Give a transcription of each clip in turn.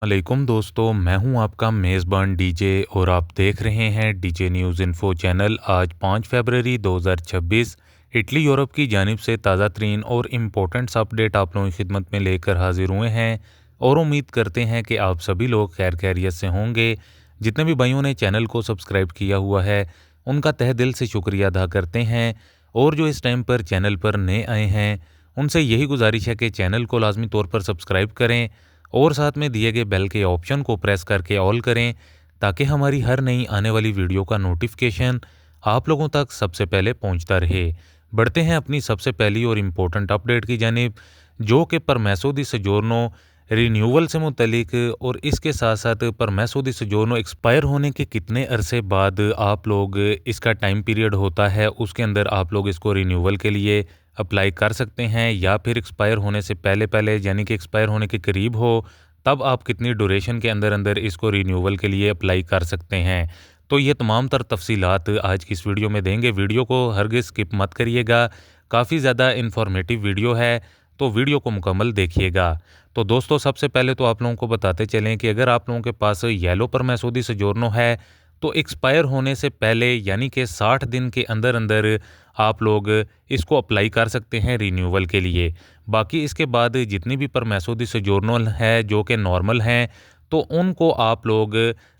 वालेकुम दोस्तों, मैं हूं आपका मेज़बान डीजे और आप देख रहे हैं डीजे न्यूज़ इन्फो चैनल। आज 5 फरवरी 2026 इटली यूरोप की जानिब से ताज़ा तरीन और इम्पोर्टेंट्स अपडेट आप लोगों की खिदमत में लेकर हाजिर हुए हैं और उम्मीद करते हैं कि आप सभी लोग खैर खैरियत से होंगे। जितने भी भाइयों ने चैनल को सब्सक्राइब किया हुआ है उनका तहे दिल से शुक्रिया अदा करते हैं, और जो इस टाइम पर चैनल पर नए आए हैं उनसे यही गुजारिश है कि चैनल को लाजमी तौर पर सब्सक्राइब करें और साथ में दिए गए बेल के ऑप्शन को प्रेस करके ऑल करें, ताकि हमारी हर नई आने वाली वीडियो का नोटिफिकेशन आप लोगों तक सबसे पहले पहुंचता रहे। बढ़ते हैं अपनी सबसे पहली और इम्पोर्टेंट अपडेट की जानिब, जो कि परमेसो दी सजोर्नो रिन्यूअल से मुतलिक, और इसके साथ साथ परमेसो दी सजोर्नो एक्सपायर होने के कितने अरसे बाद आप लोग इसका टाइम पीरियड होता है उसके अंदर आप लोग इसको रिन्यूअल के लिए अप्लाई कर सकते हैं, या फिर एक्सपायर होने से पहले पहले यानी कि एक्सपायर होने के करीब हो तब आप कितनी ड्यूरेशन के अंदर अंदर इसको रिन्यूअल के लिए अप्लाई कर सकते हैं। तो ये तमाम तर तफसीलात आज की इस वीडियो में देंगे। वीडियो को हरगिज़ स्किप मत करिएगा, काफ़ी ज़्यादा इन्फॉर्मेटिव वीडियो है, तो वीडियो को मुकम्मल देखिएगा। तो दोस्तों, सबसे पहले तो आप लोगों को बताते चलें कि अगर आप लोगों के पास येलो परमेसो दी सजोर्नो है तो एक्सपायर होने से पहले यानी कि 60 दिन के अंदर अंदर आप लोग इसको अप्लाई कर सकते हैं रिन्यूअल के लिए। बाकी इसके बाद जितनी भी परमेसो दी सजोर्नो है जो कि नॉर्मल हैं, तो उनको आप लोग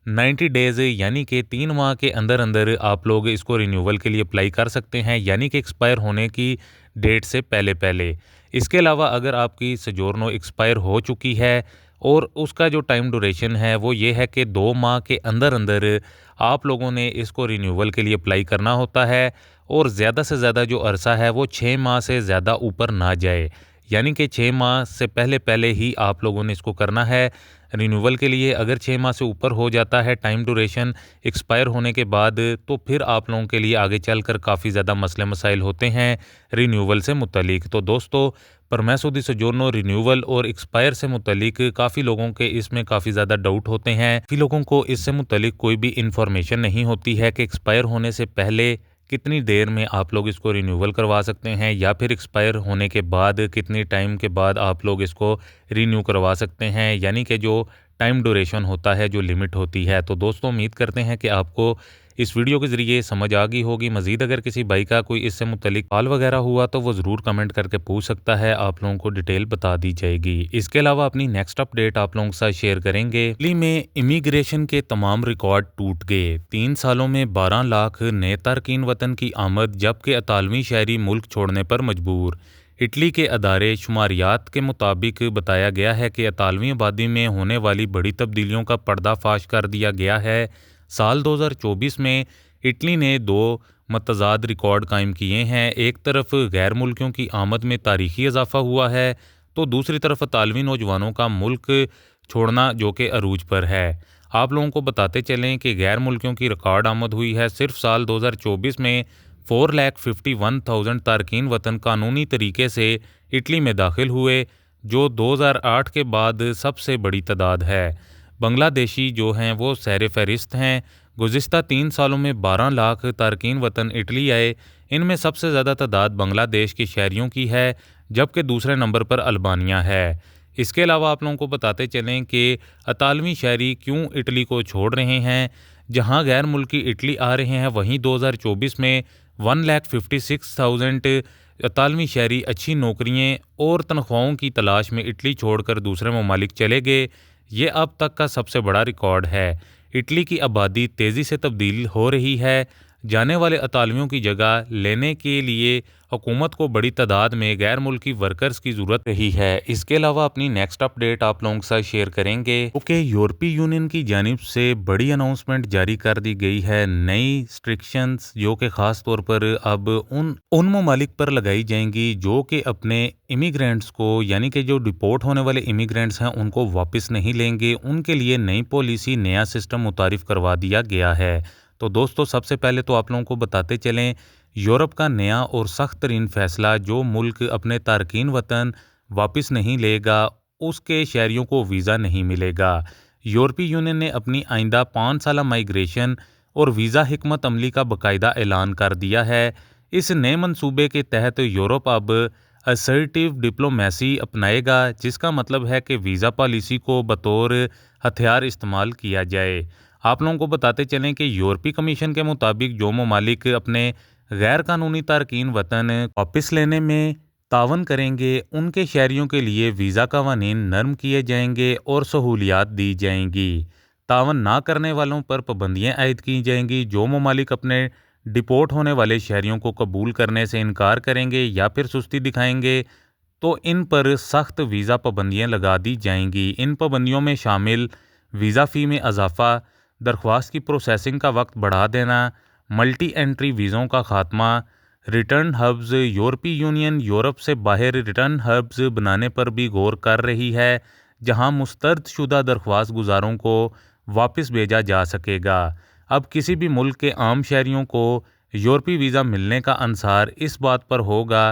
90 डेज़ यानी कि 3 माह के अंदर अंदर आप लोग इसको रिन्यूअल के लिए अप्लाई कर सकते हैं, यानी कि एक्सपायर होने की डेट से पहले पहले। इसके अलावा अगर आपकी सजोर्नो एक्सपायर हो चुकी है और उसका जो टाइम ड्यूरेशन है वो ये है कि 2 माह के अंदर अंदर आप लोगों ने इसको रिन्यूअल के लिए अप्लाई करना होता है, और ज़्यादा से ज़्यादा जो अरसा है वो 6 माह से ज़्यादा ऊपर ना जाए, यानी कि 6 माह से पहले पहले ही आप लोगों ने इसको करना है रिन्यूअल के लिए। अगर 6 माह से ऊपर हो जाता है टाइम ड्यूरेशन एक्सपायर होने के बाद, तो फिर आप लोगों के लिए आगे चलकर काफ़ी ज़्यादा मसले मसाइल होते हैं रिन्यूअल से मुतलिक। तो दोस्तों, परमेसो दी सजोर्नो रिन्यूअल और एक्सपायर से मुतलिक काफ़ी लोगों के इसमें काफ़ी ज़्यादा डाउट होते हैं। काफ़ी लोगों को इससे मुतलिक कोई भी इंफॉर्मेशन नहीं होती है कि एक्सपायर होने से पहले कितनी देर में आप लोग इसको रिन्यूअल करवा सकते हैं, या फिर एक्सपायर होने के बाद कितनी टाइम के बाद आप लोग इसको रिन्यू करवा सकते हैं, यानी कि जो टाइम ड्यूरेशन होता है, जो लिमिट होती है। तो दोस्तों, उम्मीद करते हैं कि आपको इस वीडियो के ज़रिए समझ आ गई होगी। मज़ीद अगर किसी भाई का कोई इससे मुतलिक सवाल वगैरह हुआ तो वो ज़रूर कमेंट करके पूछ सकता है, आप लोगों को डिटेल बता दी जाएगी। इसके अलावा अपनी नेक्स्ट अपडेट आप लोगों के साथ शेयर करेंगे। इटली में इमिग्रेशन के तमाम रिकॉर्ड टूट गए, 3 सालों में 12 लाख नए तारकीन वतन की आमद, जबकि इतालवी शहरी मुल्क छोड़ने पर मजबूर। इटली के अदारे शुमारियात के मुताबिक बताया गया है कि इतालवी आबादी में होने वाली बड़ी तब्दीलियों का पर्दाफाश कर दिया गया है। साल 2024 में इटली ने 2 मतज़ाद रिकॉर्ड कायम किए हैं। एक तरफ गैर मुल्कियों की आमद में तारीखी इजाफा हुआ है, तो दूसरी तरफ इतालवी नौजवानों का मुल्क छोड़ना जो कि अरूज पर है। आप लोगों को बताते चलें कि गैर मुल्कियों की रिकॉर्ड आमद हुई है। सिर्फ साल 2024 में 4,51,000 तारकीन वतन कानूनी तरीके से इटली में दाखिल हुए, जो 2008 के बाद सबसे बड़ी तादाद है। बांग्लादेशी जो हैं वो सैर फहरिस्त हैं। गुज़िश्ता 3 सालों में 12 लाख तारकीन वतन इटली आए। इनमें सबसे ज़्यादा तादाद बांग्लादेश के शहरियों की है, जबकि दूसरे नंबर पर अल्बानिया है। इसके अलावा आप लोगों को बताते चलें कि इतालवी शहरी क्यों इटली को छोड़ रहे हैं। जहां गैर मुल्की इटली आ रहे हैं, वहीं 2024 में 1,56,000 इतालवी शहरी अच्छी नौकरियां और तनख्वाहों की तलाश में इटली छोड़कर दूसरे ममालिक चले गए। ये अब तक का सबसे बड़ा रिकॉर्ड है। इटली की आबादी तेज़ी से तब्दील हो रही है। जाने वाले इतालवियों की जगह लेने के लिए हुकूमत को बड़ी तादाद में गैर मुल्की वर्कर्स की ज़रूरत रही है। इसके अलावा अपनी नेक्स्ट अपडेट आप लोगों के साथ शेयर करेंगे कि यूरोपीय यूनियन की जानिब से बड़ी अनाउंसमेंट जारी कर दी गई है। नई स्ट्रिक्शंस जो कि ख़ास तौर पर अब उन ममालिक पर लगाई जाएंगी जो कि अपने इमिग्रेंट्स को, यानी कि जो डिपोर्ट होने वाले इमिग्रेंट्स हैं, उनको वापस नहीं लेंगे। उनके लिए नई पॉलिसी, नया सिस्टम मुतारिफ करवा दिया गया है। तो दोस्तों, सबसे पहले तो आप लोगों को बताते चलें, यूरोप का नया और सख्त तरीन फैसला, जो मुल्क अपने तारकीन वतन वापस नहीं लेगा उसके शहरियों को वीज़ा नहीं मिलेगा। यूरोपीय यूनियन ने अपनी आइंदा 5 साला माइग्रेशन और वीज़ा हिकमत अमली का बाकायदा ऐलान कर दिया है। इस नए मंसूबे के तहत यूरोप अब असर्टिव डिप्लोमेसी अपनाएगा, जिसका मतलब है कि वीज़ा पॉलिसी को बतौर हथियार इस्तेमाल किया जाए। आप लोगों को बताते चलें कि यूरोपीय कमीशन के मुताबिक जो ममालिक अपने गैर कानूनी तारकीन वतन वापस लेने में तावन करेंगे, उनके शहरियों के लिए वीज़ा कवानीन नरम किए जाएंगे और सहूलियात दी जाएंगी। तावन ना करने वालों पर पाबंदियाँ आयद की जाएंगी। जो ममालिक अपने डिपोर्ट होने वाले शहरियों को कबूल करने से इनकार करेंगे या फिर सुस्ती दिखाएंगे, तो इन पर सख्त वीज़ा पाबंदियाँ लगा दी जाएंगी। इन पाबंदियों में शामिल वीज़ा फ़ी में इजाफ़ा, दरख्वास्त की प्रोसेसिंग का वक्त बढ़ा देना, मल्टी एंट्री वीज़ों का खात्मा, रिटर्न हब्स। यूरोपीय यूनियन यूरोप से बाहर रिटर्न हब्स बनाने पर भी गौर कर रही है, जहां मुस्तरदशुदा दरख्वास्त गुजारों को वापस भेजा जा सकेगा। अब किसी भी मुल्क के आम शहरियों को यूरोपीय वीज़ा मिलने का अंसार इस बात पर होगा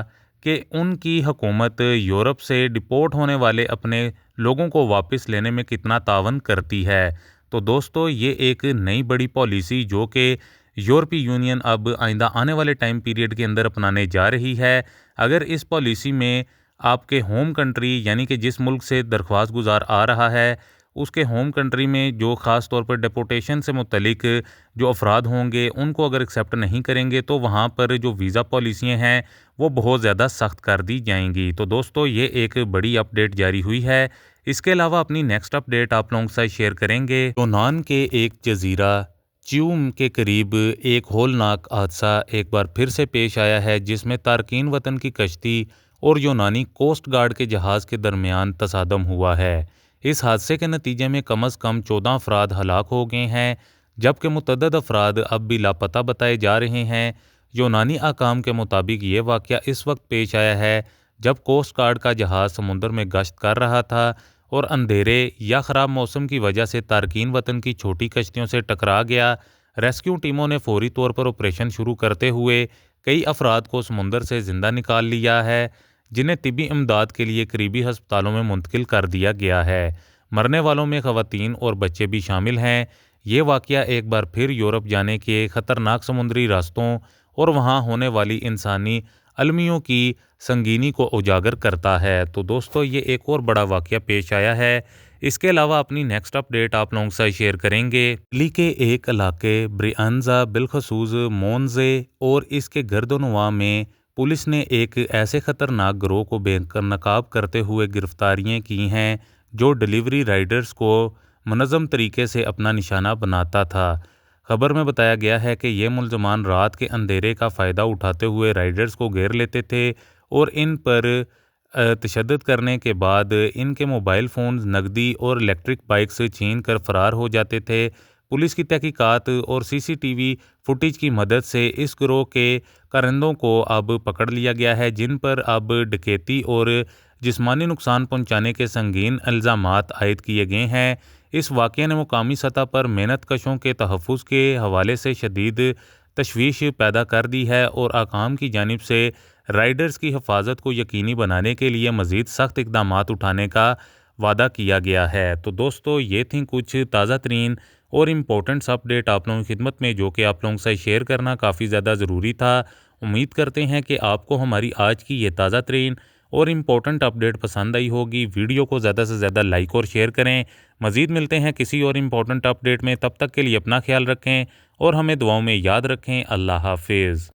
कि उनकी हुकूमत यूरोप से डिपोर्ट होने वाले अपने लोगों को वापस लेने में कितना तावन करती है। तो दोस्तों, ये एक नई बड़ी पॉलिसी जो कि यूरोपीय यूनियन अब आइंदा आने वाले टाइम पीरियड के अंदर अपनाने जा रही है। अगर इस पॉलिसी में आपके होम कंट्री यानी कि जिस मुल्क से दरख्वास्त गुजार आ रहा है, उसके होम कंट्री में जो ख़ास तौर पर डिपोर्टेशन से मुतलिक जो अफराद होंगे, उनको अगर एक्सेप्ट नहीं करेंगे, तो वहाँ पर जो वीज़ा पॉलिसियाँ हैं वो बहुत ज़्यादा सख्त कर दी जाएंगी। तो दोस्तों, ये एक बड़ी अपडेट जारी हुई है। इसके अलावा अपनी नेक्स्ट अपडेट आप लोगों के साथ शेयर करेंगे। यूनान के एक जजीरा च्यूम के करीब एक होलनाक हादसा एक बार फिर से पेश आया है, जिसमें तारकीन वतन की कश्ती और यूनानी कोस्ट गार्ड के जहाज़ के दरमियान तसादम हुआ है। इस हादसे के नतीजे में कम अज़ कम 14 अफराद हलाक हो गए हैं, जबकि मुतअद्दिद अफराद अब भी लापता बताए जा रहे हैं। यूनानी आकाम के मुताबिक ये वाक़या इस वक्त पेश आया है जब कोस्ट गार्ड का जहाज़ समुद्र में गश्त कर रहा था और अंधेरे या ख़राब मौसम की वजह से तारकीन वतन की छोटी कश्तियों से टकरा गया। रेस्क्यू टीमों ने फौरी तौर पर ऑपरेशन शुरू करते हुए कई अफराद को समुंदर से ज़िंदा निकाल लिया है, जिन्हें तिबी इमदाद के लिए करीबी हस्पतालों में मुंतकिल कर दिया गया है। मरने वालों में ख़वातीन और बच्चे भी शामिल हैं। ये वाक़या एक बार फिर यूरोप जाने के ख़तरनाक समुद्री रास्तों और वहाँ होने वाली इंसानी अलमियों की संगीनी को उजागर करता है। तो दोस्तों, ये एक और बड़ा वाक़या पेश आया है। इसके अलावा अपनी नेक्स्ट अपडेट आप लोगों के साथ शेयर करेंगे। इटली के एक इलाके ब्रियांजा, बिलखसूस मोन्जे और इसके गर्दोनवा में पुलिस ने एक ऐसे ख़तरनाक गिरोह को बेनकाब करते हुए गिरफ्तारियां की हैं, जो डिलीवरी राइडर्स को मुनज़्ज़म तरीके से अपना निशाना बनाता था। खबर में बताया गया है कि ये मुलजमान रात के अंधेरे का फ़ायदा उठाते हुए राइडर्स को घेर लेते थे और इन पर तशद्दुद करने के बाद इनके मोबाइल फ़ोन, नकदी और इलेक्ट्रिक बाइक्स छीन कर फ़रार हो जाते थे। पुलिस की तहकीकात और सीसीटीवी फुटेज की मदद से इस गिरोह के कारिंदों को अब पकड़ लिया गया है, जिन पर अब डकैती और जिस्मानी नुकसान पहुंचाने के संगीन इल्ज़ामात आयद किए गए हैं। इस वाक़ये ने मुकामी सतह पर मेहनत कशों के तहफ़्फ़ुज़ के हवाले से शदीद तशवीश पैदा कर दी है और आकाम की जानिब से राइडर्स की हिफाजत को यकीनी बनाने के लिए मज़ीद सख्त इक़दामात उठाने का वादा किया गया है। तो दोस्तों, ये थी कुछ ताज़ा तरीन और इम्पोर्टेंट्स अपडेट आप लोगों की खिदमत में, जो कि आप लोगों से शेयर करना काफ़ी ज़्यादा ज़रूरी था। उम्मीद करते हैं कि आपको हमारी आज की ये ताज़ा तरीन और इम्पोर्टेंट अपडेट पसंद आई होगी। वीडियो को ज़्यादा से ज़्यादा लाइक और शेयर करें। मज़ीद मिलते हैं किसी और इम्पोर्टेंट अपडेट में, तब तक के लिए अपना ख्याल रखें और हमें दुआओं में याद रखें। अल्लाह हाफिज़।